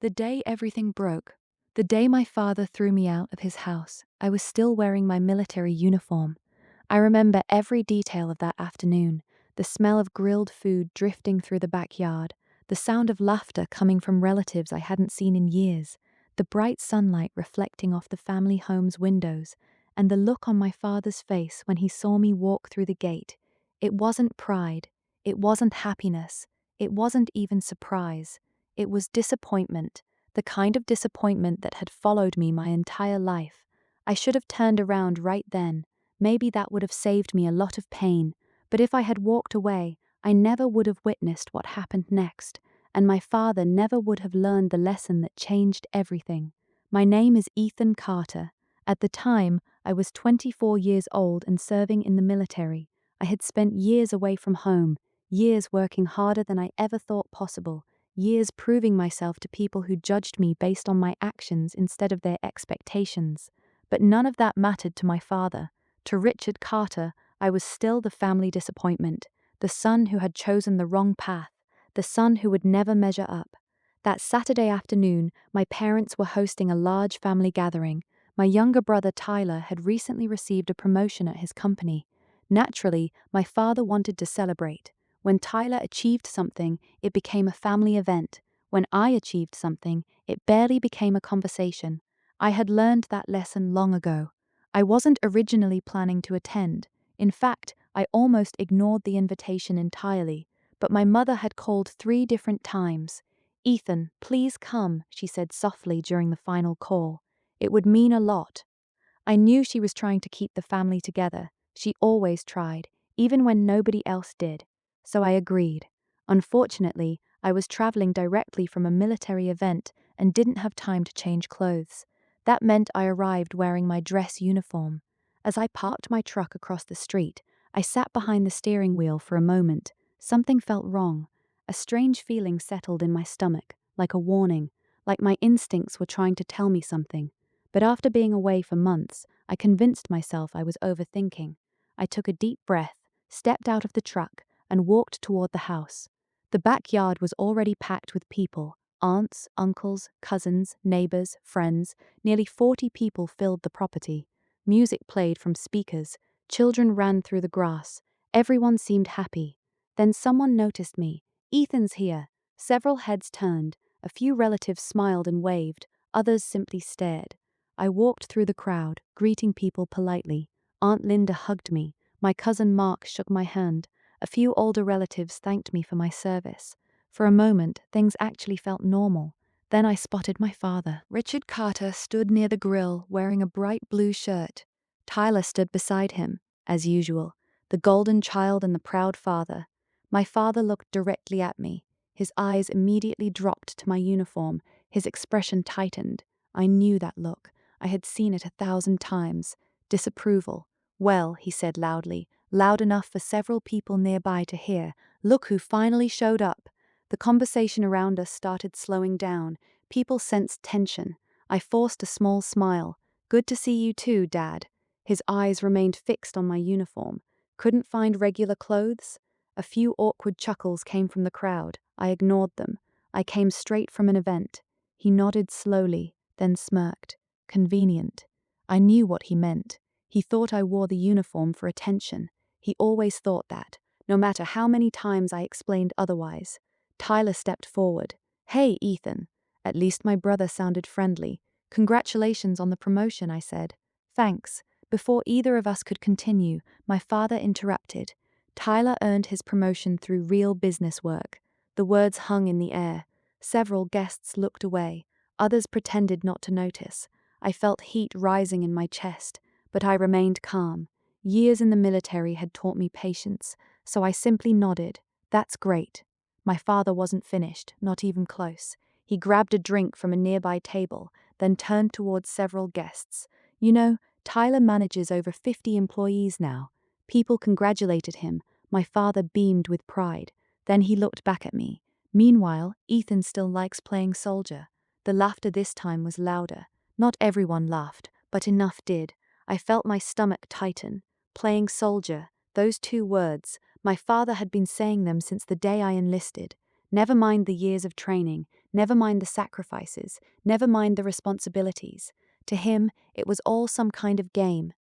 The day everything broke. The day my father threw me out of his house, I was still wearing my military uniform. I remember every detail of that afternoon, the smell of grilled food drifting through the backyard, the sound of laughter coming from relatives I hadn't seen in years, the bright sunlight reflecting off the family home's windows, and the look on my father's face when he saw me walk through the gate. It wasn't pride, it wasn't happiness, it wasn't even surprise. It was disappointment, the kind of disappointment that had followed me my entire life. I should have turned around right then. Maybe that would have saved me a lot of pain, but if I had walked away, I never would have witnessed what happened next, and my father never would have learned the lesson that changed everything. My name is Ethan Carter. At the time, I was 24 years old and serving in the military. I had spent years away from home, years working harder than I ever thought possible, years proving myself to people who judged me based on my actions instead of their expectations. But none of that mattered to my father. To Richard Carter, I was still the family disappointment, the son who had chosen the wrong path, the son who would never measure up. That Saturday afternoon, my parents were hosting a large family gathering. My younger brother Tyler had recently received a promotion at his company. Naturally, my father wanted to celebrate. When Tyler achieved something, it became a family event. When I achieved something, it barely became a conversation. I had learned that lesson long ago. I wasn't originally planning to attend. In fact, I almost ignored the invitation entirely, but my mother had called 3 different times. "Ethan, please come," she said softly during the final call. It would mean a lot. I knew she was trying to keep the family together. She always tried, even when nobody else did. So I agreed. Unfortunately, I was traveling directly from a military event and didn't have time to change clothes. That meant I arrived wearing my dress uniform. As I parked my truck across the street, I sat behind the steering wheel for a moment. Something felt wrong. A strange feeling settled in my stomach, like a warning, like my instincts were trying to tell me something. But after being away for months, I convinced myself I was overthinking. I took a deep breath, stepped out of the truck, and walked toward the house. The backyard was already packed with people. Aunts, uncles, cousins, neighbors, friends. Nearly 40 people filled the property. Music played from speakers. Children ran through the grass. Everyone seemed happy. Then someone noticed me. "Ethan's here." Several heads turned. A few relatives smiled and waved. Others simply stared. I walked through the crowd, greeting people politely. Aunt Linda hugged me. My cousin Mark shook my hand. A few older relatives thanked me for my service. For a moment, things actually felt normal. Then I spotted my father. Richard Carter stood near the grill, wearing a bright blue shirt. Tyler stood beside him, as usual, the golden child and the proud father. My father looked directly at me. His eyes immediately dropped to my uniform. His expression tightened. I knew that look. I had seen it 1,000 times. Disapproval. "Well," he said loudly, loud enough for several people nearby to hear, "look who finally showed up." The conversation around us started slowing down. People sensed tension. I forced a small smile. "Good to see you too, Dad." His eyes remained fixed on my uniform. "Couldn't find regular clothes?" A few awkward chuckles came from the crowd. I ignored them. I came straight from an event. He nodded slowly, then smirked. Convenient. I knew what he meant. He thought I wore the uniform for attention. He always thought that, no matter how many times I explained otherwise. Tyler stepped forward. "Hey, Ethan." At least my brother sounded friendly. "Congratulations on the promotion," I said. "Thanks." Before either of us could continue, my father interrupted. "Tyler earned his promotion through real business work." The words hung in the air. Several guests looked away. Others pretended not to notice. I felt heat rising in my chest, but I remained calm. Years in the military had taught me patience, so I simply nodded. "That's great." My father wasn't finished, not even close. He grabbed a drink from a nearby table, then turned towards several guests. "You know, Tyler manages over 50 employees now." People congratulated him. My father beamed with pride. Then he looked back at me. "Meanwhile, Ethan still likes playing soldier." The laughter this time was louder. Not everyone laughed, but enough did. I felt my stomach tighten. Playing soldier, those 2 words, my father had been saying them since the day I enlisted. Never mind the years of training, never mind the sacrifices, never mind the responsibilities. To him, it was all some kind of game.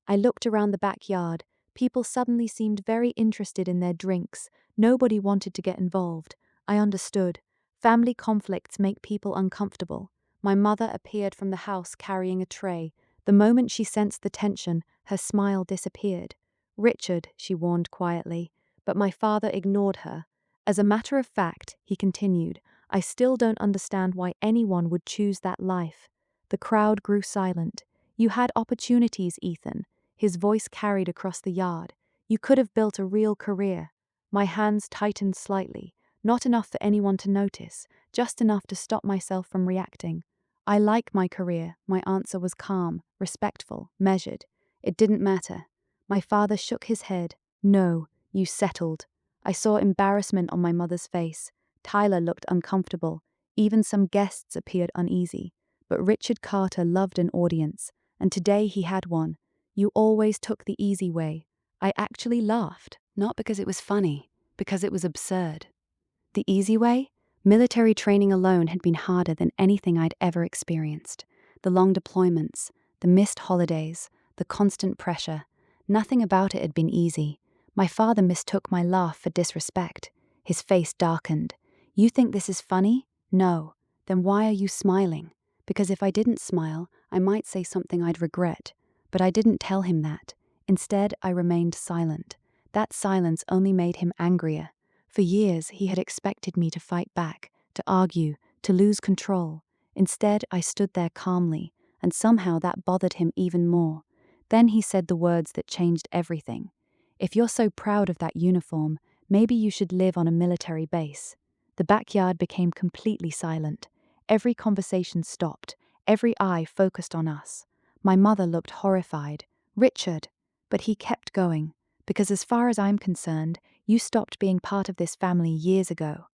I looked around the backyard. People suddenly seemed very interested in their drinks. Nobody wanted to get involved. I understood. Family conflicts make people uncomfortable. My mother appeared from the house carrying a tray. The moment she sensed the tension, her smile disappeared. "Richard," she warned quietly, but my father ignored her. As a matter of fact, he continued, "I still don't understand why anyone would choose that life." The crowd grew silent. "You had opportunities, Ethan." His voice carried across the yard. "You could have built a real career." My hands tightened slightly, not enough for anyone to notice, just enough to stop myself from reacting. "I like my career." My answer was calm, respectful, measured. It didn't matter. My father shook his head. "No, you settled." I saw embarrassment on my mother's face. Tyler looked uncomfortable. Even some guests appeared uneasy. But Richard Carter loved an audience, and today he had one. "You always took the easy way." I actually laughed, not because it was funny, because it was absurd. The easy way? Military training alone had been harder than anything I'd ever experienced. The long deployments, the missed holidays, the constant pressure. Nothing about it had been easy. My father mistook my laugh for disrespect. His face darkened. "You think this is funny?" "No." "Then why are you smiling?" Because if I didn't smile, I might say something I'd regret. But I didn't tell him that. Instead, I remained silent. That silence only made him angrier. For years, he had expected me to fight back, to argue, to lose control. Instead, I stood there calmly, and somehow that bothered him even more. Then he said the words that changed everything. "If you're so proud of that uniform, maybe you should live on a military base." The backyard became completely silent. Every conversation stopped. Every eye focused on us. My mother looked horrified. "Richard." But he kept going. "Because as far as I'm concerned, you stopped being part of this family years ago."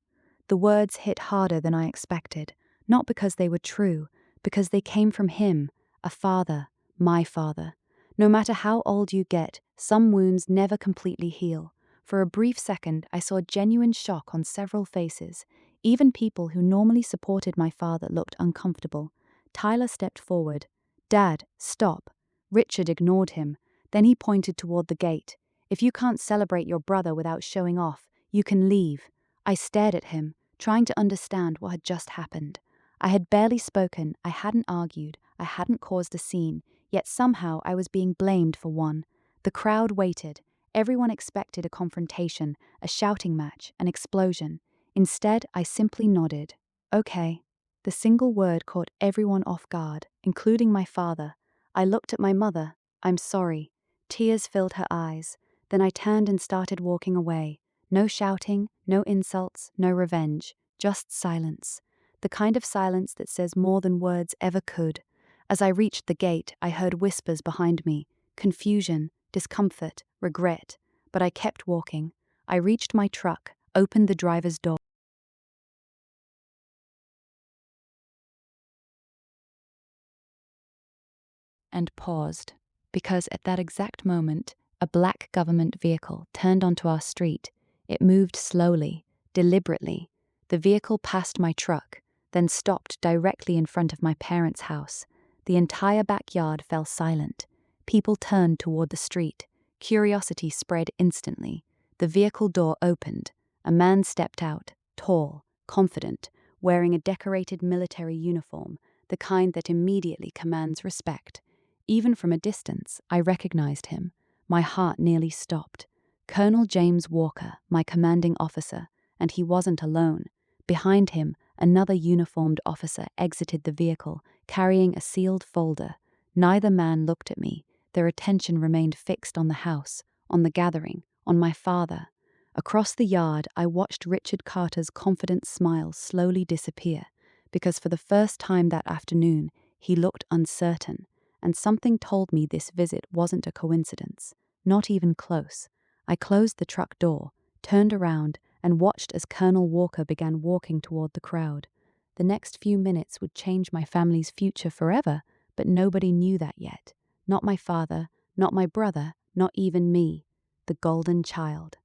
The words hit harder than I expected, not because they were true, because they came from him, a father, my father. No matter how old you get, some wounds never completely heal. For a brief second, I saw genuine shock on several faces. Even people who normally supported my father looked uncomfortable. Tyler stepped forward. "Dad, stop." Richard ignored him. Then he pointed toward the gate. "If you can't celebrate your brother without showing off, you can leave." I stared at him, trying to understand what had just happened. I had barely spoken, I hadn't argued, I hadn't caused a scene, yet somehow I was being blamed for one. The crowd waited. Everyone expected a confrontation, a shouting match, an explosion. Instead, I simply nodded. "Okay." The single word caught everyone off guard, including my father. I looked at my mother. "I'm sorry." Tears filled her eyes. Then I turned and started walking away. No shouting, no insults, no revenge, just silence. The kind of silence that says more than words ever could. As I reached the gate, I heard whispers behind me. Confusion, discomfort, regret. But I kept walking. I reached my truck, opened the driver's door, and paused, because at that exact moment, a black government vehicle turned onto our street. It moved slowly, deliberately. The vehicle passed my truck, then stopped directly in front of my parents' house. The entire backyard fell silent. People turned toward the street. Curiosity spread instantly. The vehicle door opened. A man stepped out, tall, confident, wearing a decorated military uniform, the kind that immediately commands respect. Even from a distance, I recognized him. My heart nearly stopped. Colonel James Walker, my commanding officer, and he wasn't alone. Behind him, another uniformed officer exited the vehicle, carrying a sealed folder. Neither man looked at me. Their attention remained fixed on the house, on the gathering, on my father. Across the yard, I watched Richard Carter's confident smile slowly disappear, because for the first time that afternoon, he looked uncertain. And something told me this visit wasn't a coincidence, not even close. I closed the truck door, turned around, and watched as Colonel Walker began walking toward the crowd. The next few minutes would change my family's future forever, but nobody knew that yet. Not my father, not my brother, not even me, the golden child.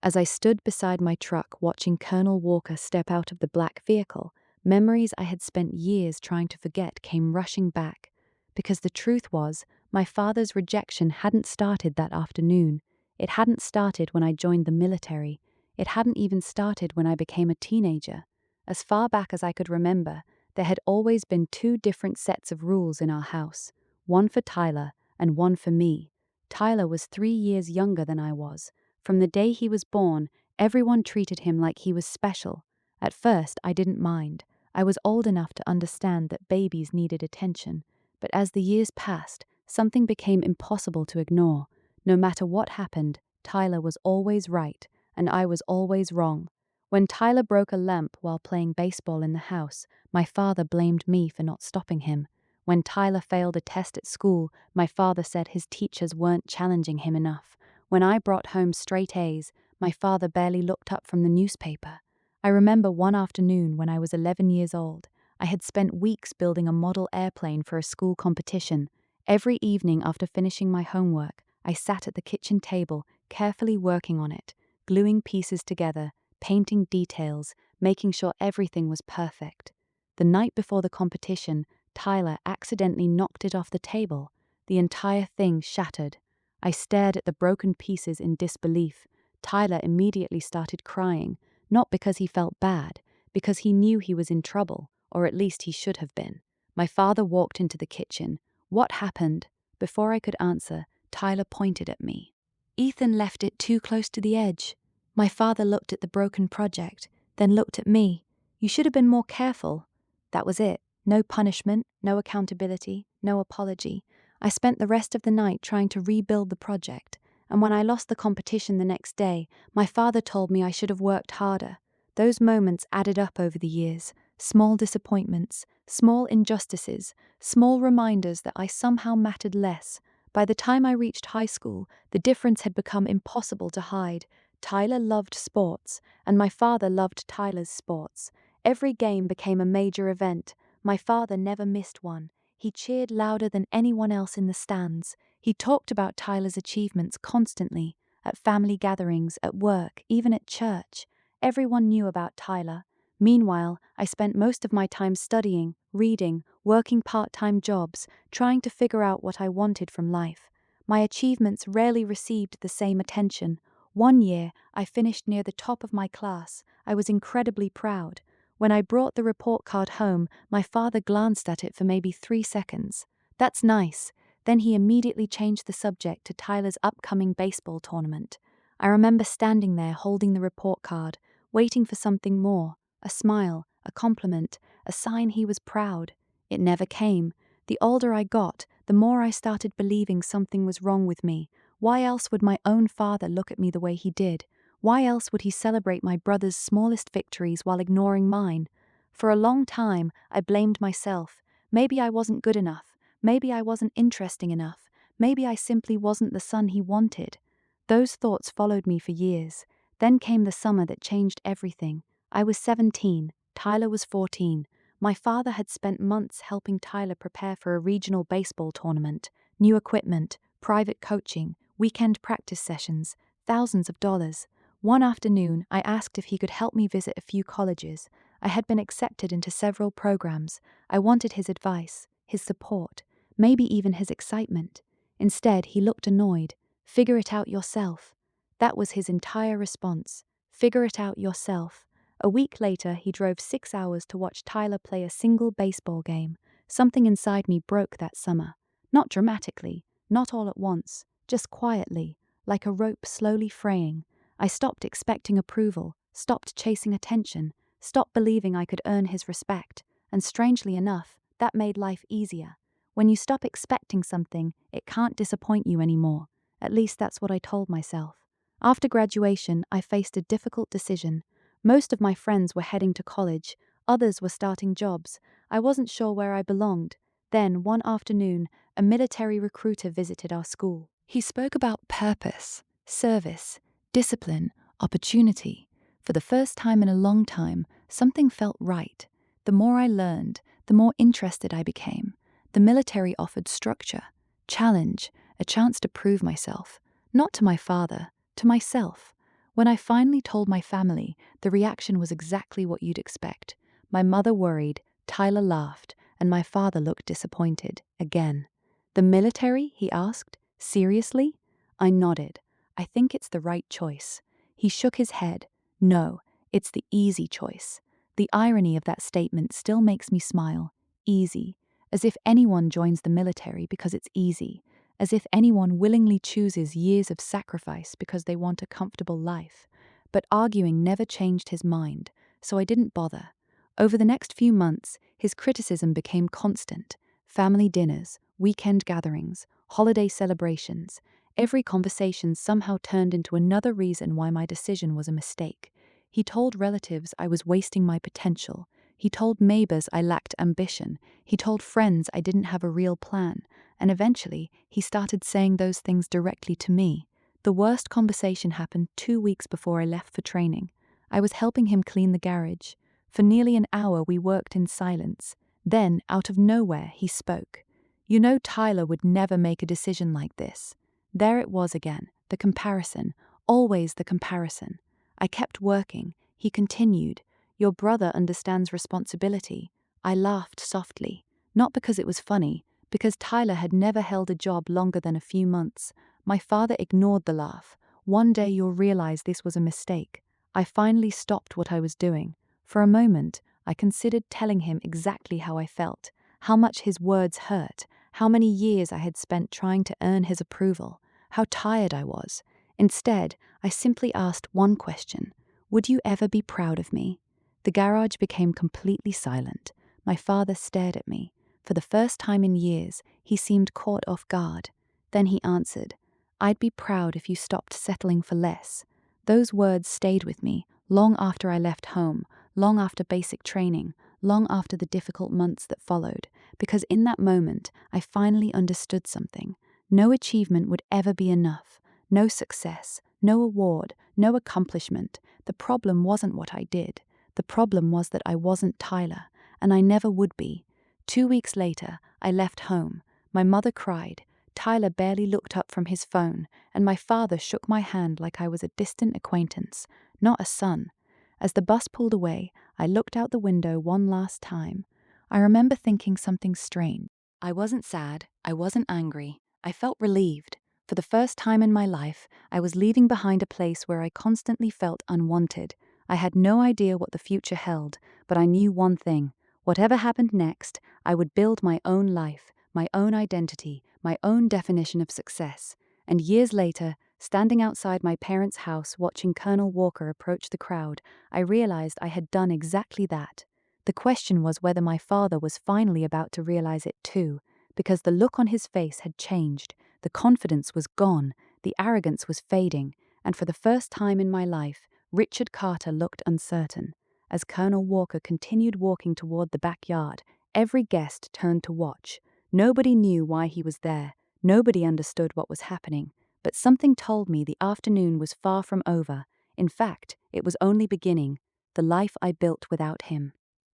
As I stood beside my truck watching Colonel Walker step out of the black vehicle, Memories I had spent years trying to forget came rushing back, because the truth was, my father's rejection hadn't started that afternoon. It hadn't started when I joined the military. It hadn't even started when I became a teenager. As far back as I could remember, there had always been two different sets of rules in our house, one for Tyler and one for me. Tyler was 3 years younger than I was. From the day he was born, everyone treated him like he was special. At first, I didn't mind. I was old enough to understand that babies needed attention. But as the years passed, something became impossible to ignore. No matter what happened, Tyler was always right, and I was always wrong. When Tyler broke a lamp while playing baseball in the house, my father blamed me for not stopping him. When Tyler failed a test at school, my father said his teachers weren't challenging him enough. When I brought home straight A's, my father barely looked up from the newspaper. I remember one afternoon when I was 11 years old. I had spent weeks building a model airplane for a school competition. Every evening after finishing my homework, I sat at the kitchen table, carefully working on it, gluing pieces together, painting details, making sure everything was perfect. The night before the competition, Tyler accidentally knocked it off the table. The entire thing shattered. I stared at the broken pieces in disbelief. Tyler immediately started crying, not because he felt bad, because he knew he was in trouble, or at least he should have been. My father walked into the kitchen. "What happened?" Before I could answer, Tyler pointed at me. "Ethan left it too close to the edge." My father looked at the broken project, then looked at me. "You should have been more careful." That was it. No punishment, no accountability, no apology. I spent the rest of the night trying to rebuild the project, and when I lost the competition the next day, my father told me I should have worked harder. Those moments added up over the years. Small disappointments, small injustices, small reminders that I somehow mattered less. By the time I reached high school, the difference had become impossible to hide. Tyler loved sports, and my father loved Tyler's sports. Every game became a major event. My father never missed one. He cheered louder than anyone else in the stands. He talked about Tyler's achievements constantly, at family gatherings, at work, even at church. Everyone knew about Tyler. Meanwhile, I spent most of my time studying, reading, working part-time jobs, trying to figure out what I wanted from life. My achievements rarely received the same attention. One year, I finished near the top of my class. I was incredibly proud. When I brought the report card home, my father glanced at it for maybe 3 seconds. "That's nice." Then he immediately changed the subject to Tyler's upcoming baseball tournament. I remember standing there holding the report card, waiting for something more, a smile, a compliment, a sign he was proud. It never came. The older I got, the more I started believing something was wrong with me. Why else would my own father look at me the way he did? Why else would he celebrate my brother's smallest victories while ignoring mine? For a long time, I blamed myself. Maybe I wasn't good enough. Maybe I wasn't interesting enough. Maybe I simply wasn't the son he wanted. Those thoughts followed me for years. Then came the summer that changed everything. I was 17. Tyler was 14. My father had spent months helping Tyler prepare for a regional baseball tournament. New equipment, private coaching, weekend practice sessions, thousands of dollars. One afternoon, I asked if he could help me visit a few colleges. I had been accepted into several programs. I wanted his advice, his support, maybe even his excitement. Instead, he looked annoyed. "Figure it out yourself." That was his entire response. Figure it out yourself. A week later, he drove 6 hours to watch Tyler play a single baseball game. Something inside me broke that summer. Not dramatically, not all at once, just quietly, like a rope slowly fraying. I stopped expecting approval, stopped chasing attention, stopped believing I could earn his respect, and strangely enough, that made life easier. When you stop expecting something, it can't disappoint you anymore. At least that's what I told myself. After graduation, I faced a difficult decision. Most of my friends were heading to college, others were starting jobs. I wasn't sure where I belonged. Then, one afternoon, a military recruiter visited our school. He spoke about purpose, service, discipline, opportunity. For the first time in a long time, something felt right. The more I learned, the more interested I became. The military offered structure, challenge, a chance to prove myself, not to my father, to myself. When I finally told my family, the reaction was exactly what you'd expect. My mother worried, Tyler laughed, and my father looked disappointed, again. "The military?" he asked. "Seriously?" I nodded. "I think it's the right choice." He shook his head. "No, it's the easy choice." The irony of that statement still makes me smile. Easy. As if anyone joins the military because it's easy. As if anyone willingly chooses years of sacrifice because they want a comfortable life. But arguing never changed his mind, so I didn't bother. Over the next few months, his criticism became constant. Family dinners, weekend gatherings, holiday celebrations. Every conversation somehow turned into another reason why my decision was a mistake. He told relatives I was wasting my potential. He told neighbors I lacked ambition. He told friends I didn't have a real plan. And eventually, he started saying those things directly to me. The worst conversation happened 2 weeks before I left for training. I was helping him clean the garage. For nearly an hour, we worked in silence. Then, out of nowhere, he spoke. "You know Tyler would never make a decision like this." There it was again, the comparison, always the comparison. I kept working. He continued, "Your brother understands responsibility." I laughed softly, not because it was funny, because Tyler had never held a job longer than a few months. My father ignored the laugh. "One day you'll realize this was a mistake." I finally stopped what I was doing. For a moment, I considered telling him exactly how I felt, how much his words hurt, how many years I had spent trying to earn his approval, how tired I was. Instead, I simply asked one question: "Would you ever be proud of me?" The garage became completely silent. My father stared at me. For the first time in years, he seemed caught off guard. Then he answered, "I'd be proud if you stopped settling for less." Those words stayed with me long after I left home, long after basic training, long after the difficult months that followed, because in that moment, I finally understood something. No achievement would ever be enough. No success, no award, no accomplishment. The problem wasn't what I did. The problem was that I wasn't Tyler, and I never would be. 2 weeks later, I left home. My mother cried. Tyler barely looked up from his phone, and my father shook my hand like I was a distant acquaintance, not a son. As the bus pulled away, I looked out the window one last time. I remember thinking something strange. I wasn't sad. I wasn't angry. I felt relieved. For the first time in my life, I was leaving behind a place where I constantly felt unwanted. I had no idea what the future held, but I knew one thing. Whatever happened next, I would build my own life, my own identity, my own definition of success. And years later, standing outside my parents' house watching Colonel Walker approach the crowd, I realized I had done exactly that. The question was whether my father was finally about to realize it too, because the look on his face had changed. The confidence was gone, the arrogance was fading, and for the first time in my life, Richard Carter looked uncertain. As Colonel Walker continued walking toward the backyard, every guest turned to watch. Nobody knew why he was there. Nobody understood what was happening. But something told me the afternoon was far from over. In fact, it was only beginning, the life I built without him.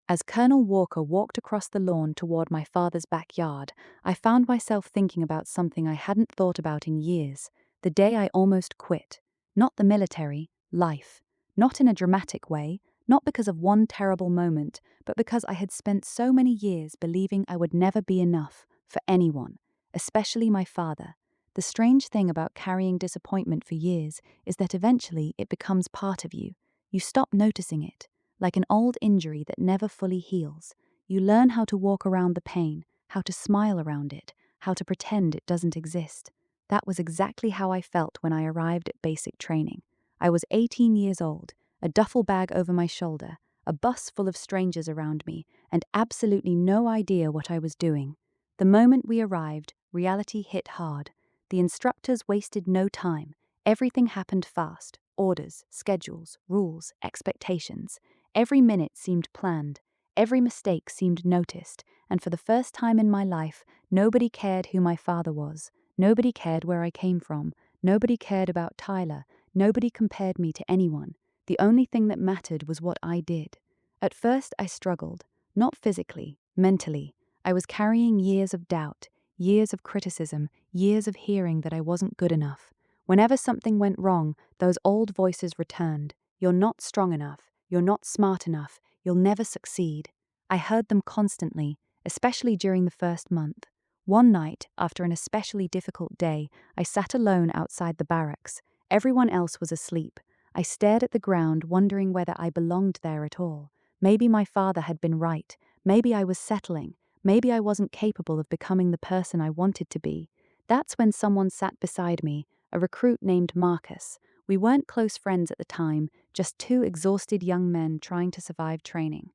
As Colonel Walker walked across the lawn toward my father's backyard, I found myself thinking about something I hadn't thought about in years. The day I almost quit. Not the military, life. Not in a dramatic way, not because of one terrible moment, but because I had spent so many years believing I would never be enough for anyone, especially my father. The strange thing about carrying disappointment for years is that eventually it becomes part of you. You stop noticing it. Like an old injury that never fully heals, you learn how to walk around the pain, how to smile around it, how to pretend it doesn't exist. That was exactly how I felt when I arrived at basic training. I was 18 years old, a duffel bag over my shoulder, a bus full of strangers around me, and absolutely no idea what I was doing. The moment we arrived, reality hit hard. The instructors wasted no time. Everything happened fast. Orders, schedules, rules, expectations. Every minute seemed planned, every mistake seemed noticed, and for the first time in my life, nobody cared who my father was, nobody cared where I came from, nobody cared about Tyler, nobody compared me to anyone. The only thing that mattered was what I did. At first I struggled, not physically, mentally. I was carrying years of doubt, years of criticism, years of hearing that I wasn't good enough. Whenever something went wrong, those old voices returned. You're not strong enough. You're not smart enough. "You'll never succeed." I heard them constantly, especially during the first month. One night, after an especially difficult day, I sat alone outside the barracks. Everyone else was asleep. I stared at the ground, wondering whether I belonged there at all. Maybe my father had been right. Maybe I was settling. Maybe I wasn't capable of becoming the person I wanted to be. That's when someone sat beside me, a recruit named Marcus. We weren't close friends at the time, just two exhausted young men trying to survive training.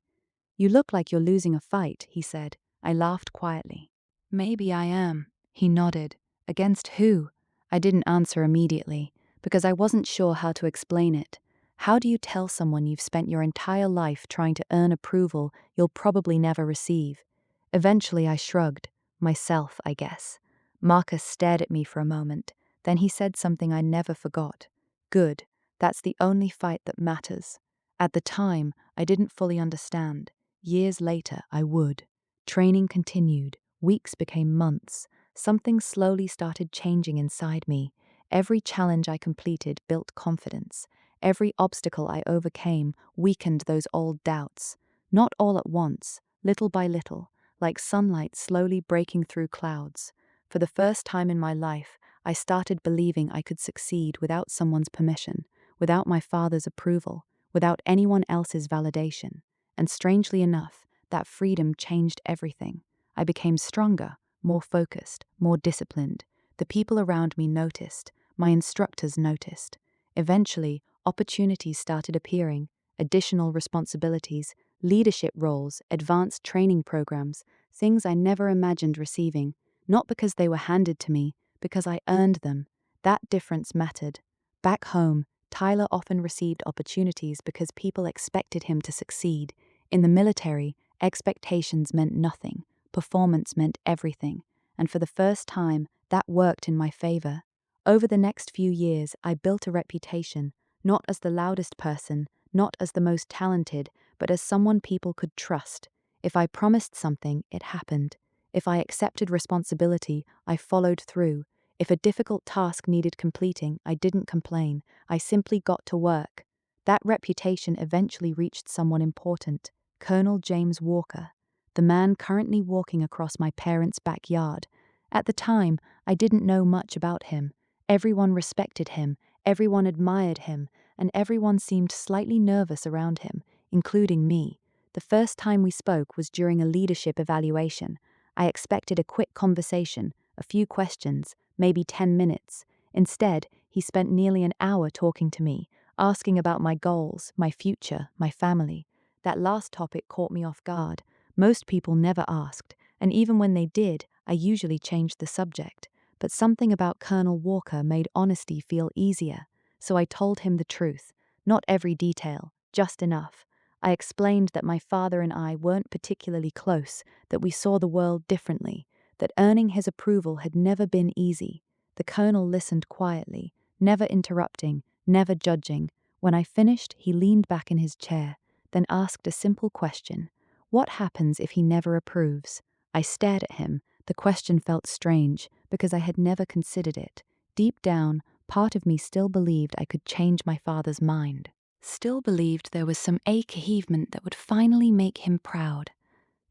"You look like you're losing a fight," he said. I laughed quietly. "Maybe I am," he nodded. "Against who?" I didn't answer immediately, because I wasn't sure how to explain it. How do you tell someone you've spent your entire life trying to earn approval you'll probably never receive? Eventually I shrugged. Myself, I guess. Marcus stared at me for a moment. Then he said something I never forgot. "Good. That's the only fight that matters." At the time, I didn't fully understand. Years later, I would. Training continued. Weeks became months. Something slowly started changing inside me. Every challenge I completed built confidence. Every obstacle I overcame weakened those old doubts. Not all at once, little by little, like sunlight slowly breaking through clouds. For the first time in my life, I started believing I could succeed without someone's permission, without my father's approval, without anyone else's validation. And strangely enough, that freedom changed everything. I became stronger, more focused, more disciplined. The people around me noticed. My instructors noticed. Eventually, opportunities started appearing, additional responsibilities, leadership roles, advanced training programs, things I never imagined receiving, not because they were handed to me, because I earned them. That difference mattered. Back home, Tyler often received opportunities because people expected him to succeed. In the military, expectations meant nothing. Performance meant everything. And for the first time, that worked in my favor. Over the next few years, I built a reputation, not as the loudest person, not as the most talented, but as someone people could trust. If I promised something, it happened. If I accepted responsibility, I followed through. If a difficult task needed completing, I didn't complain. I simply got to work. That reputation eventually reached someone important, Colonel James Walker, the man currently walking across my parents' backyard. At the time, I didn't know much about him. Everyone respected him, everyone admired him, and everyone seemed slightly nervous around him, including me. The first time we spoke was during a leadership evaluation. I expected a quick conversation, a few questions, maybe 10 minutes. Instead, he spent nearly an hour talking to me, asking about my goals, my future, my family. That last topic caught me off guard. Most people never asked, and even when they did, I usually changed the subject. But something about Colonel Walker made honesty feel easier, so I told him the truth. Not every detail, just enough. I explained that my father and I weren't particularly close, that we saw the world differently, that earning his approval had never been easy. The colonel listened quietly, never interrupting, never judging. When I finished, he leaned back in his chair, then asked a simple question. What happens if he never approves? I stared at him. The question felt strange, because I had never considered it. Deep down, part of me still believed I could change my father's mind. Still believed there was some achievement that would finally make him proud.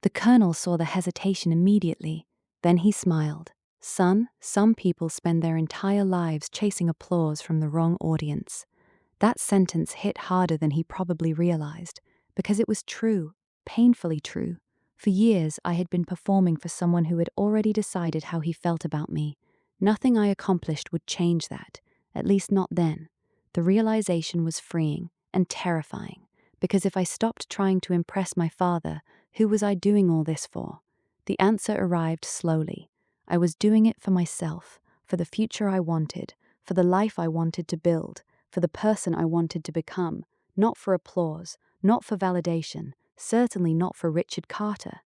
The colonel saw the hesitation immediately. Then he smiled. "Son, some people spend their entire lives chasing applause from the wrong audience." That sentence hit harder than he probably realized, because it was true, painfully true. For years, I had been performing for someone who had already decided how he felt about me. Nothing I accomplished would change that, at least not then. The realization was freeing and terrifying, because if I stopped trying to impress my father, who was I doing all this for? The answer arrived slowly. I was doing it for myself, for the future I wanted, for the life I wanted to build, for the person I wanted to become, not for applause, not for validation, certainly not for Richard Carter.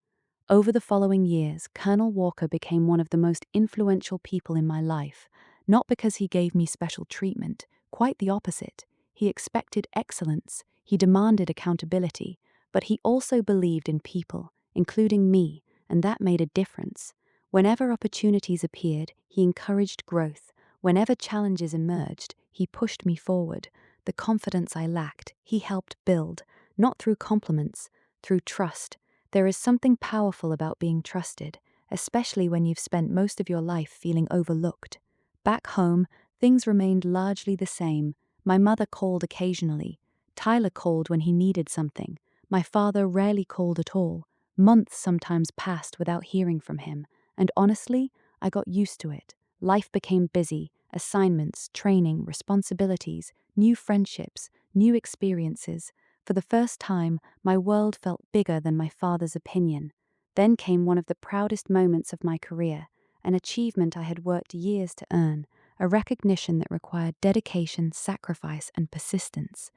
Over the following years, Colonel Walker became one of the most influential people in my life, not because he gave me special treatment, quite the opposite. He expected excellence, he demanded accountability, but he also believed in people, including me, and that made a difference. Whenever opportunities appeared, he encouraged growth. Whenever challenges emerged, he pushed me forward. The confidence I lacked, he helped build, not through compliments, through trust. There is something powerful about being trusted, especially when you've spent most of your life feeling overlooked. Back home, things remained largely the same. My mother called occasionally. Tyler called when he needed something. My father rarely called at all. Months sometimes passed without hearing from him, and honestly, I got used to it. Life became busy: assignments, training, responsibilities, new friendships, new experiences. For the first time, my world felt bigger than my father's opinion. Then came one of the proudest moments of my career, an achievement I had worked years to earn, a recognition that required dedication, sacrifice, and persistence.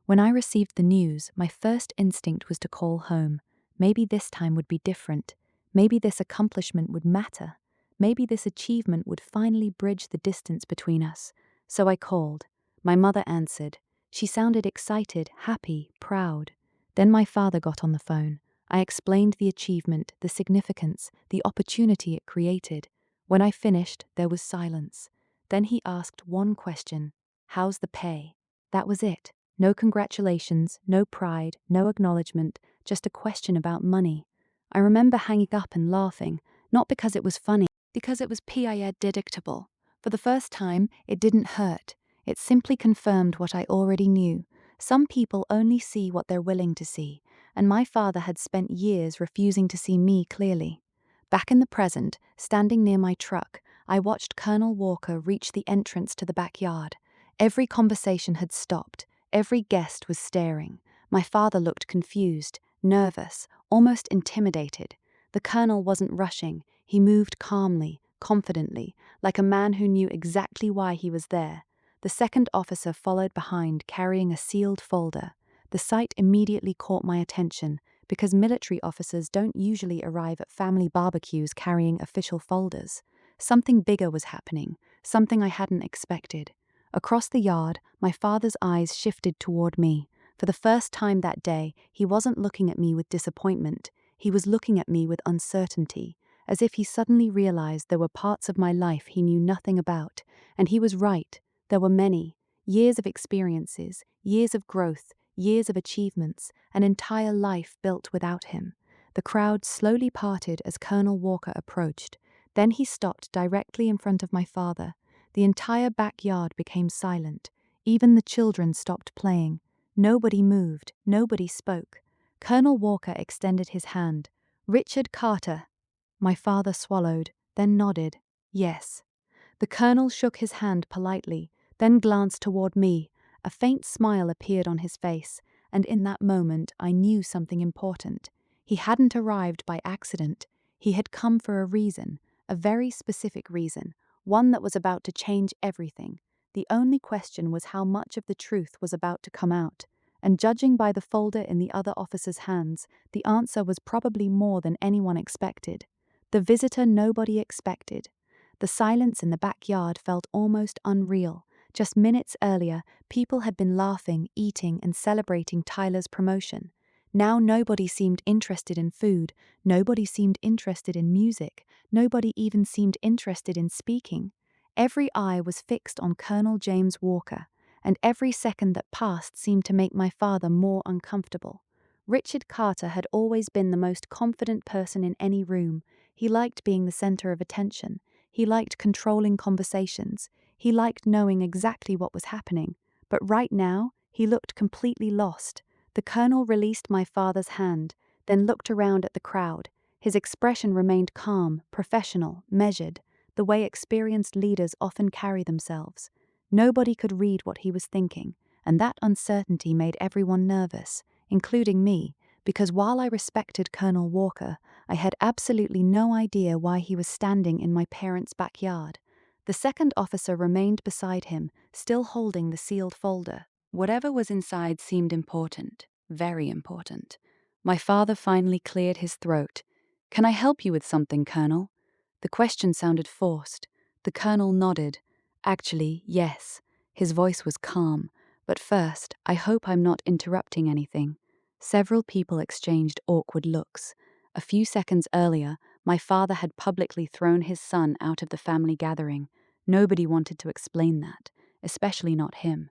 When I received the news, my first instinct was to call home. Maybe this time would be different. Maybe this accomplishment would matter. Maybe this achievement would finally bridge the distance between us. So I called. My mother answered. She sounded excited, happy, proud. Then my father got on the phone. I explained the achievement, the significance, the opportunity it created. When I finished, there was silence. Then he asked one question: "How's the pay?" That was it. No congratulations, no pride, no acknowledgement, just a question about money. I remember hanging up and laughing, not because it was funny, because it was predictable. For the first time, it didn't hurt. It simply confirmed what I already knew. Some people only see what they're willing to see, and my father had spent years refusing to see me clearly. Back in the present, standing near my truck, I watched Colonel Walker reach the entrance to the backyard. Every conversation had stopped. Every guest was staring. My father looked confused, nervous, almost intimidated. The colonel wasn't rushing. He moved calmly, confidently, like a man who knew exactly why he was there. The second officer followed behind, carrying a sealed folder. The sight immediately caught my attention, because military officers don't usually arrive at family barbecues carrying official folders. Something bigger was happening, something I hadn't expected. Across the yard, my father's eyes shifted toward me. For the first time that day, he wasn't looking at me with disappointment. He was looking at me with uncertainty, as if he suddenly realized there were parts of my life he knew nothing about. And he was right. There were many. Years of experiences, years of growth, years of achievements, an entire life built without him. The crowd slowly parted as Colonel Walker approached. Then he stopped directly in front of my father. The entire backyard became silent. Even the children stopped playing. Nobody moved. Nobody spoke. Colonel Walker extended his hand. "Richard Carter." My father swallowed, then nodded. "Yes." The colonel shook his hand politely, then glanced toward me. A faint smile appeared on his face, and in that moment I knew something important. He hadn't arrived by accident. He had come for a reason, a very specific reason, one that was about to change everything. The only question was how much of the truth was about to come out, and judging by the folder in the other officer's hands, the answer was probably more than anyone expected. The visitor nobody expected. The silence in the backyard felt almost unreal. Just minutes earlier, people had been laughing, eating, and celebrating Tyler's promotion. Now nobody seemed interested in food, nobody seemed interested in music, nobody even seemed interested in speaking. Every eye was fixed on Colonel James Walker, and every second that passed seemed to make my father more uncomfortable. Richard Carter had always been the most confident person in any room. He liked being the center of attention. He liked controlling conversations. He liked knowing exactly what was happening. But right now, he looked completely lost. The colonel released my father's hand, then looked around at the crowd. His expression remained calm, professional, measured, the way experienced leaders often carry themselves. Nobody could read what he was thinking, and that uncertainty made everyone nervous, including me, because while I respected Colonel Walker, I had absolutely no idea why he was standing in my parents' backyard. The second officer remained beside him, still holding the sealed folder. Whatever was inside seemed important, very important. My father finally cleared his throat. "Can I help you with something, Colonel?" The question sounded forced. The colonel nodded. "Actually, yes." His voice was calm. "But first, I hope I'm not interrupting anything." Several people exchanged awkward looks. A few seconds earlier, my father had publicly thrown his son out of the family gathering. Nobody wanted to explain that, especially not him.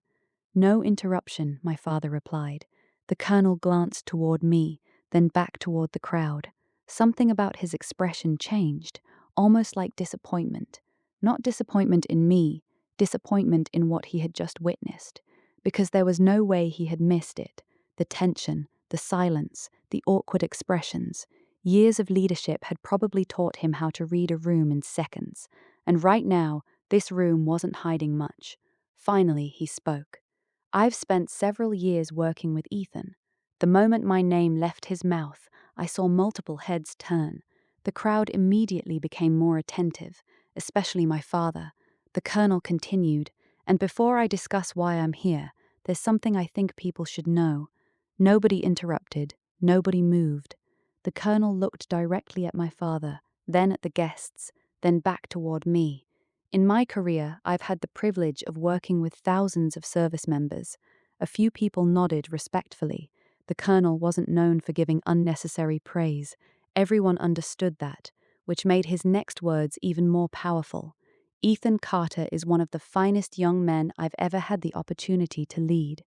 "No interruption," my father replied. The colonel glanced toward me. then back toward the crowd. Something about his expression changed, almost like disappointment. Not disappointment in me, disappointment in what he had just witnessed. Because there was no way he had missed it. The tension, the silence, the awkward expressions. Years of leadership had probably taught him how to read a room in seconds. And right now, this room wasn't hiding much. Finally, he spoke. I've spent several years working with Ethan. The moment my name left his mouth, I saw multiple heads turn. The crowd immediately became more attentive, especially my father. The colonel continued, and before I discuss why I'm here, there's something I think people should know. Nobody interrupted, nobody moved. The colonel looked directly at my father, then at the guests, then back toward me. In my career, I've had the privilege of working with thousands of service members. A few people nodded respectfully. The colonel wasn't known for giving unnecessary praise. Everyone understood that, which made his next words even more powerful. Ethan Carter is one of the finest young men I've ever had the opportunity to lead.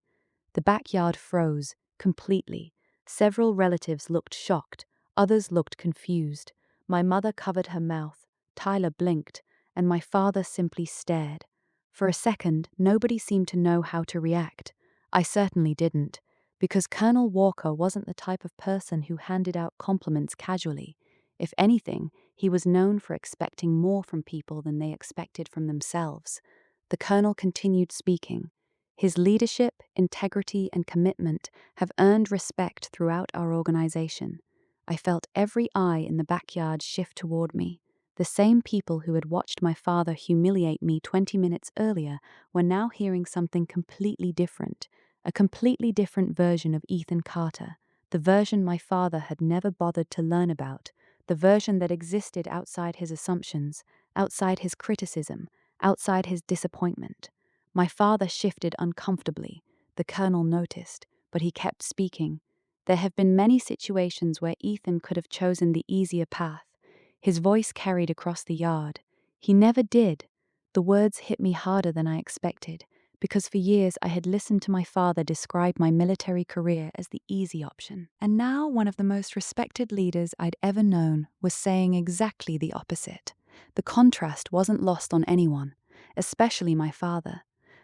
The backyard froze, completely. Several relatives looked shocked, others looked confused. My mother covered her mouth, Tyler blinked, and my father simply stared. For a second, nobody seemed to know how to react. I certainly didn't, because Colonel Walker wasn't the type of person who handed out compliments casually. If anything, he was known for expecting more from people than they expected from themselves. The colonel continued speaking. His leadership, integrity, and commitment have earned respect throughout our organization. I felt every eye in the backyard shift toward me. The same people who had watched my father humiliate me 20 minutes earlier were now hearing something completely different, a completely different version of Ethan Carter, the version my father had never bothered to learn about, the version that existed outside his assumptions, outside his criticism, outside his disappointment. My father shifted uncomfortably. The colonel noticed, but he kept speaking. There have been many situations where Ethan could have chosen the easier path. His voice carried across the yard. He never did. The words hit me harder than I expected, because for years I had listened to my father describe my military career as the easy option. And now one of the most respected leaders I'd ever known was saying exactly the opposite. The contrast wasn't lost on anyone, especially my father.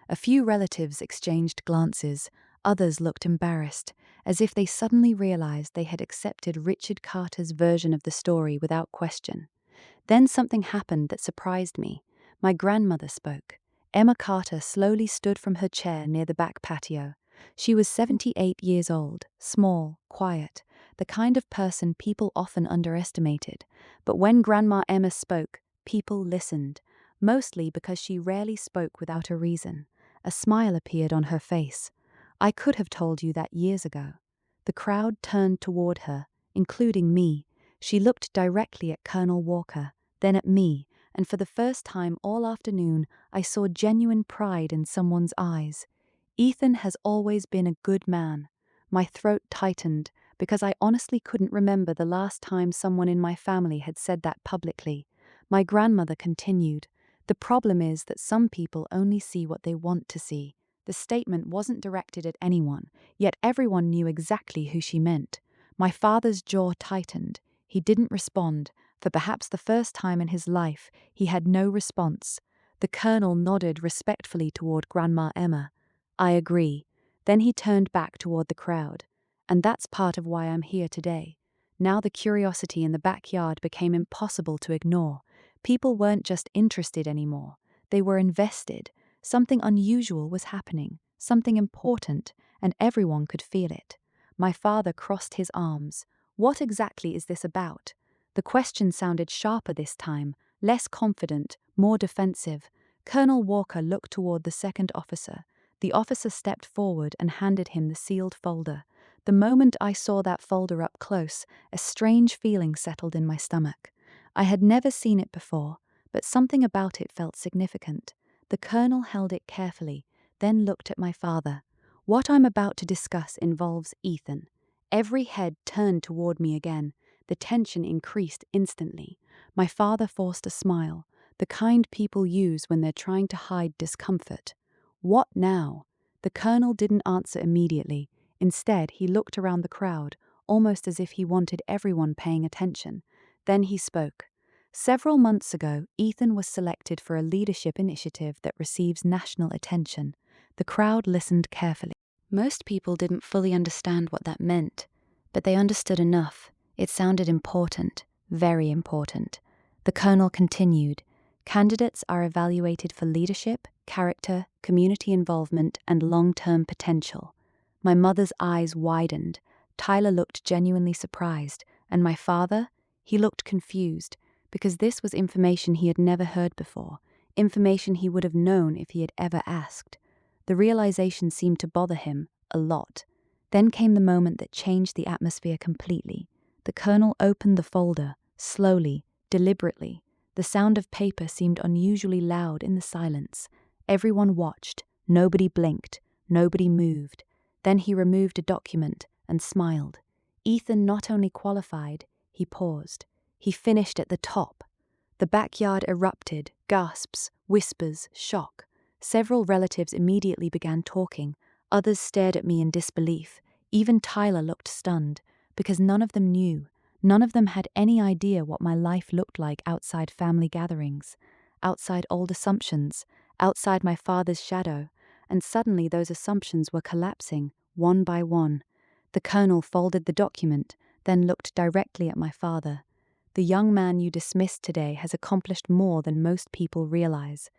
A few relatives exchanged glances, others looked embarrassed, as if they suddenly realized they had accepted Richard Carter's version of the story without question. Then something happened that surprised me. My grandmother spoke. Emma Carter slowly stood from her chair near the back patio. She was 78 years old, small, quiet, the kind of person people often underestimated. But when Grandma Emma spoke, people listened, mostly because she rarely spoke without a reason. A smile appeared on her face. I could have told you that years ago. The crowd turned toward her, including me. She looked directly at Colonel Walker, then at me, and for the first time all afternoon I saw genuine pride in someone's eyes. Ethan has always been a good man. My throat tightened because I honestly couldn't remember the last time someone in my family had said that publicly. My grandmother continued, "The problem is that some people only see what they want to see." The statement wasn't directed at anyone, yet everyone knew exactly who she meant. My father's jaw tightened. He didn't respond. For perhaps the first time in his life, he had no response. The colonel nodded respectfully toward Grandma Emma. "I agree." Then he turned back toward the crowd. "And that's part of why I'm here today." Now the curiosity in the backyard became impossible to ignore. People weren't just interested anymore. They were invested. Something unusual was happening, something important, and everyone could feel it. My father crossed his arms. "What exactly is this about?" The question sounded sharper this time, less confident, more defensive. Colonel Walker looked toward the second officer. The officer stepped forward and handed him the sealed folder. The moment I saw that folder up close, a strange feeling settled in my stomach. I had never seen it before, but something about it felt significant. The colonel held it carefully, then looked at my father. "What I'm about to discuss involves Ethan." Every head turned toward me again. The tension increased instantly. My father forced a smile, the kind people use when they're trying to hide discomfort. "What now?" The colonel didn't answer immediately. Instead, he looked around the crowd, almost as if he wanted everyone paying attention. Then he spoke. Several months ago, Ethan was selected for a leadership initiative that receives national attention. The crowd listened carefully. Most people didn't fully understand what that meant, but they understood enough. It sounded important, very important. The colonel continued. Candidates are evaluated for leadership, character, community involvement, and long-term potential. My mother's eyes widened. Tyler looked genuinely surprised, and my father, he looked confused, because this was information he had never heard before, information he would have known if he had ever asked. The realization seemed to bother him a lot. Then came the moment that changed the atmosphere completely. The colonel opened the folder, slowly, deliberately. The sound of paper seemed unusually loud in the silence. Everyone watched. Nobody blinked. Nobody moved. Then he removed a document and smiled. Ethan not only qualified, he paused. He finished at the top. The backyard erupted, gasps, whispers, shock. Several relatives immediately began talking. Others stared at me in disbelief. Even Tyler looked stunned, because none of them knew. None of them had any idea what my life looked like outside family gatherings, outside old assumptions, outside my father's shadow, and suddenly those assumptions were collapsing, one by one. The colonel folded the document, then looked directly at my father. The young man you dismissed today has accomplished more than most people realize.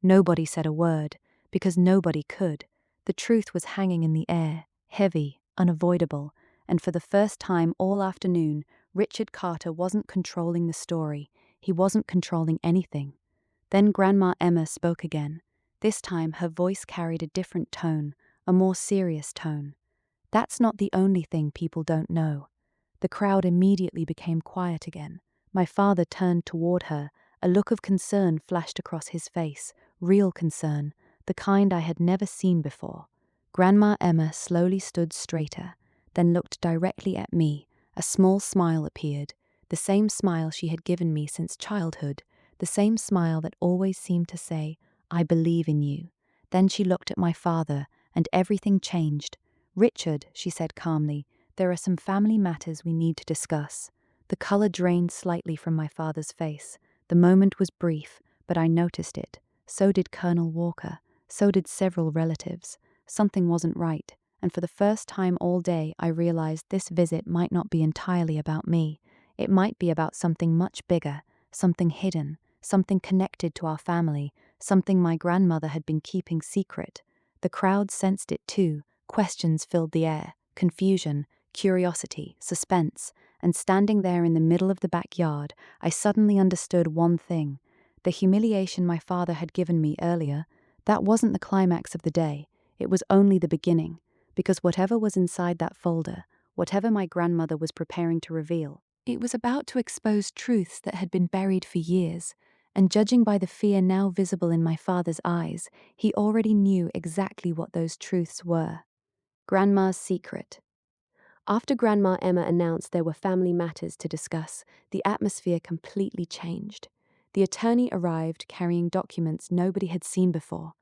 Nobody said a word, because nobody could. The truth was hanging in the air, heavy, unavoidable, and for the first time all afternoon, Richard Carter wasn't controlling the story. He wasn't controlling anything. Then Grandma Emma spoke again. This time her voice carried a different tone, a more serious tone. That's not the only thing people don't know. The crowd immediately became quiet again. My father turned toward her. A look of concern flashed across his face, real concern, the kind I had never seen before. Grandma Emma slowly stood straighter, then looked directly at me. A small smile appeared, the same smile she had given me since childhood, the same smile that always seemed to say, "I believe in you." Then she looked at my father, and everything changed. "Richard," she said calmly, "there are some family matters we need to discuss." The color drained slightly from my father's face. The moment was brief, but I noticed it. So did Colonel Walker. So did several relatives. Something wasn't right, and for the first time all day I realized this visit might not be entirely about me. It might be about something much bigger, something hidden, something connected to our family, something my grandmother had been keeping secret. The crowd sensed it too. Questions filled the air, confusion, curiosity, suspense, and standing there in the middle of the backyard, I suddenly understood one thing. The humiliation my father had given me earlier, that wasn't the climax of the day. It was only the beginning, because whatever was inside that folder, whatever my grandmother was preparing to reveal, it was about to expose truths that had been buried for years, and judging by the fear now visible in my father's eyes, he already knew exactly what those truths were. Grandma's secret. After Grandma Emma announced there were family matters to discuss, the atmosphere completely changed. The attorney arrived carrying documents nobody had seen before.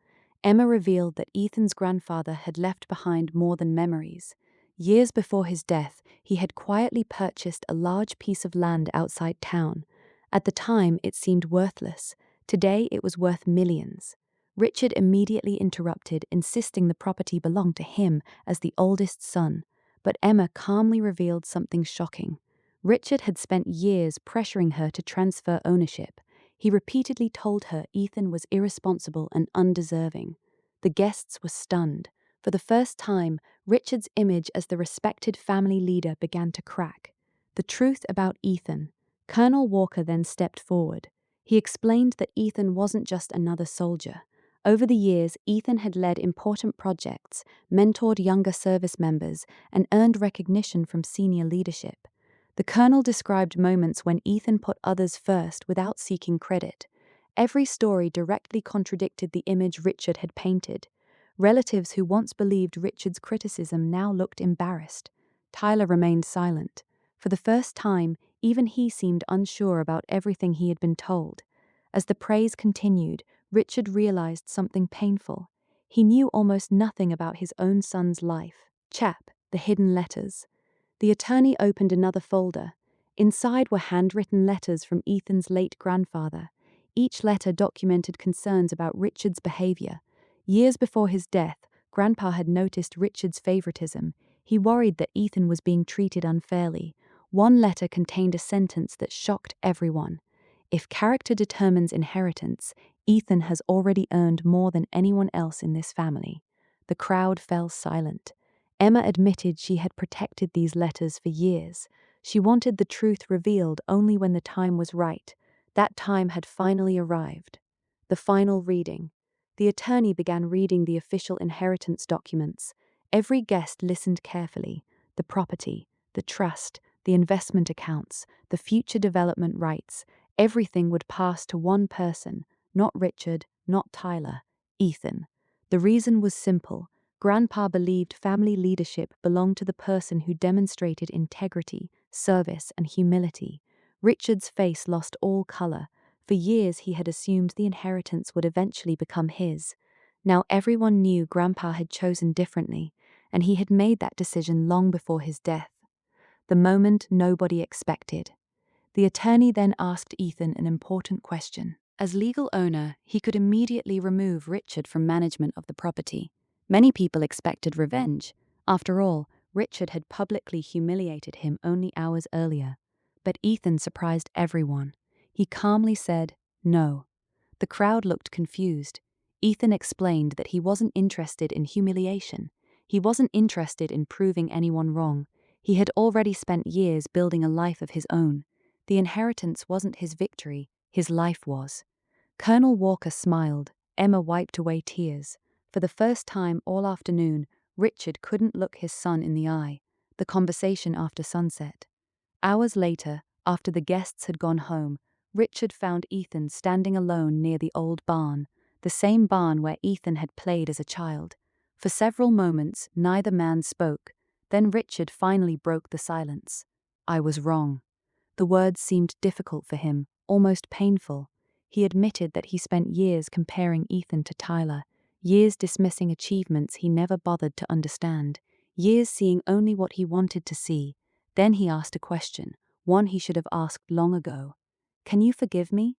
Emma revealed that Ethan's grandfather had left behind more than memories. Years before his death, he had quietly purchased a large piece of land outside town. At the time, it seemed worthless. Today, it was worth millions. Richard immediately interrupted, insisting the property belonged to him as the oldest son. But Emma calmly revealed something shocking. Richard had spent years pressuring her to transfer ownership. He repeatedly told her Ethan was irresponsible and undeserving. The guests were stunned. For the first time, Richard's image as the respected family leader began to crack. The truth about Ethan. Colonel Walker then stepped forward. He explained that Ethan wasn't just another soldier. Over the years, Ethan had led important projects, mentored younger service members, and earned recognition from senior leadership. The colonel described moments when Ethan put others first without seeking credit. Every story directly contradicted the image Richard had painted. Relatives who once believed Richard's criticism now looked embarrassed. Tyler remained silent. For the first time, even he seemed unsure about everything he had been told. As the praise continued, Richard realized something painful. He knew almost nothing about his own son's life. Chap, the hidden letters. The attorney opened another folder. Inside were handwritten letters from Ethan's late grandfather. Each letter documented concerns about Richard's behavior. Years before his death, Grandpa had noticed Richard's favoritism. He worried that Ethan was being treated unfairly. One letter contained a sentence that shocked everyone. If character determines inheritance, Ethan has already earned more than anyone else in this family. The crowd fell silent. Emma admitted she had protected these letters for years. She wanted the truth revealed only when the time was right. That time had finally arrived. The final reading. The attorney began reading the official inheritance documents. Every guest listened carefully. The property, the trust, the investment accounts, the future development rights. Everything would pass to one person, not Richard, not Tyler, Ethan. The reason was simple. Grandpa believed family leadership belonged to the person who demonstrated integrity, service, and humility. Richard's face lost all color. For years he had assumed the inheritance would eventually become his. Now everyone knew Grandpa had chosen differently, and he had made that decision long before his death. The moment nobody expected. The attorney then asked Ethan an important question. As legal owner, he could immediately remove Richard from management of the property. Many people expected revenge. After all, Richard had publicly humiliated him only hours earlier. But Ethan surprised everyone. He calmly said, "No." The crowd looked confused. Ethan explained that he wasn't interested in humiliation. He wasn't interested in proving anyone wrong. He had already spent years building a life of his own. The inheritance wasn't his victory, his life was. Colonel Walker smiled. Emma wiped away tears. For the first time all afternoon, Richard couldn't look his son in the eye. The conversation after sunset. Hours later, after the guests had gone home, Richard found Ethan standing alone near the old barn, the same barn where Ethan had played as a child. For several moments, neither man spoke. Then Richard finally broke the silence. "I was wrong." The words seemed difficult for him, almost painful. He admitted that he spent years comparing Ethan to Tyler, years dismissing achievements he never bothered to understand, years seeing only what he wanted to see. Then he asked a question, one he should have asked long ago. "Can you forgive me?"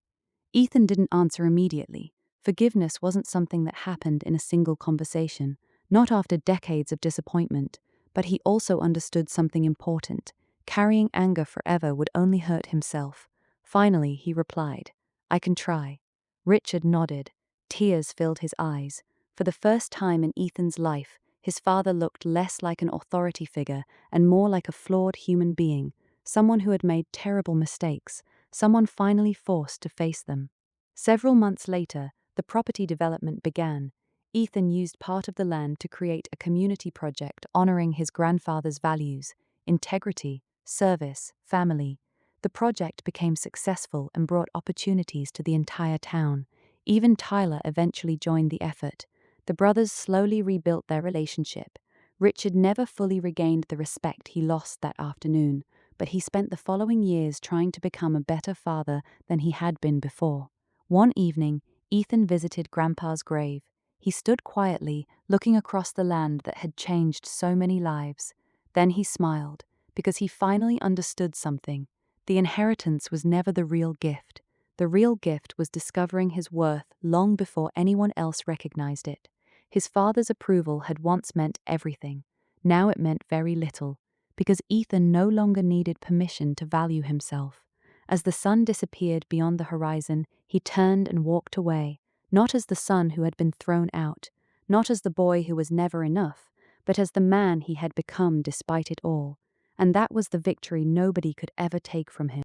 Ethan didn't answer immediately. Forgiveness wasn't something that happened in a single conversation, not after decades of disappointment, but he also understood something important. Carrying anger forever would only hurt himself. Finally, he replied, "I can try." Richard nodded. Tears filled his eyes. For the first time in Ethan's life, his father looked less like an authority figure and more like a flawed human being, someone who had made terrible mistakes, someone finally forced to face them. Several months later, the property development began. Ethan used part of the land to create a community project honoring his grandfather's values: integrity, service, family. The project became successful and brought opportunities to the entire town. Even Tyler eventually joined the effort. The brothers slowly rebuilt their relationship. Richard never fully regained the respect he lost that afternoon, but he spent the following years trying to become a better father than he had been before. One evening, Ethan visited Grandpa's grave. He stood quietly, looking across the land that had changed so many lives. Then he smiled, because he finally understood something. The inheritance was never the real gift. The real gift was discovering his worth long before anyone else recognized it. His father's approval had once meant everything. Now it meant very little, because Ethan no longer needed permission to value himself. As the sun disappeared beyond the horizon, he turned and walked away, not as the son who had been thrown out, not as the boy who was never enough, but as the man he had become despite it all. And that was the victory nobody could ever take from him.